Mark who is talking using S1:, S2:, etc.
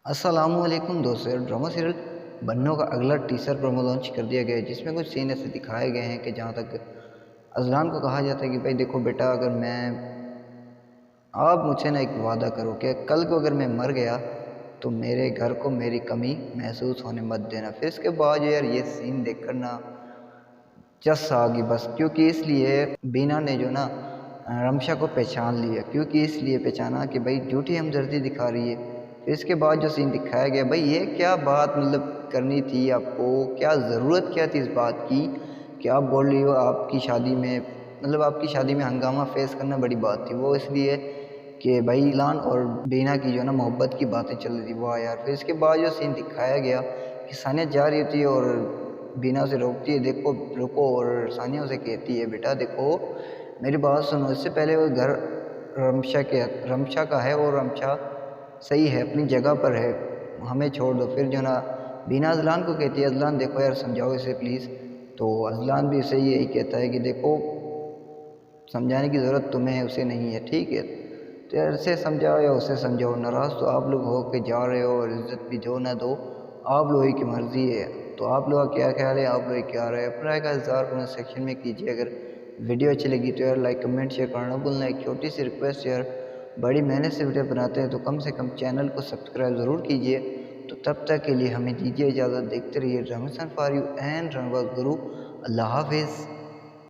S1: अस्सलामुअलैकुम दोस्तों, drama serial बन्नों का अगला टीजर प्रोमो लॉन्च कर दिया गया है जिसमें कुछ सीन ऐसे दिखाए गए हैं कि जहां तक अजलान को कहा जाता है कि भाई देखो बेटा, अगर आप मुझसे ना एक वादा करो कि कल को अगर मैं मर गया तो मेरे घर को मेरी कमी महसूस होने मत देना। फिर इसके बाद यार ये सीन देखकर ना जस आ गई बस, क्योंकि इसलिए बीना ने जो ना रमशा को पहचान लिया, क्योंकि इसलिए पहचाना कि भाई झूठी हमदर्दी दिखा रही है। फिर इसके बाद जो सीन दिखाया गया, भाई ये क्या बात मतलब करनी थी आपको, क्या ज़रूरत क्या थी इस बात की कि आप बोल रही हो आपकी शादी में, मतलब आपकी शादी में हंगामा फेस करना बड़ी बात थी। वो इसलिए कि भाई इलान और बीना की जो ना मोहब्बत की बातें चल रही थी। वाह यार। फिर इसके बाद जो सीन दिखाया गया कि सानिया जा रही होती है और बीना उसे रोकती है, देखो रुको, और सानिया उसे कहती है बेटा देखो मेरी बात सुनो, इससे पहले वो घर रमशा का है और रमशा सही है, अपनी जगह पर है, हमें छोड़ दो। फिर जो ना बीना अजलान को कहती है अजलान देखो यार समझाओ इसे प्लीज़। तो अजलान भी उसे यही कहता है कि देखो समझाने की ज़रूरत तुम्हें उसे नहीं है, ठीक है, तो यार इसे समझाओ या उसे समझाओ, नाराज़ तो आप लोग हो के जा रहे हो और इज़्ज़त भी दो ना दो आप लोगों की मर्ज़ी है। तो आप लोगों का क्या ख्याल है, आप लोग क्या रहे हैं, अपना राय का इज़हार कमेंट सेक्शन में कीजिए। अगर वीडियो अच्छी लगी तो यार लाइक कमेंट शेयर करना भूलना। एक छोटी सी रिक्वेस्ट यार, बड़ी मेहनत से वीडियो बनाते हैं तो कम से कम चैनल को सब्सक्राइब ज़रूर कीजिए। तो तब तक के लिए हमें दीजिए इजाज़त, देखते रहिए ड्रामा फॉर यू एंड रनबाज गुरु। अल्लाह हाफिज़।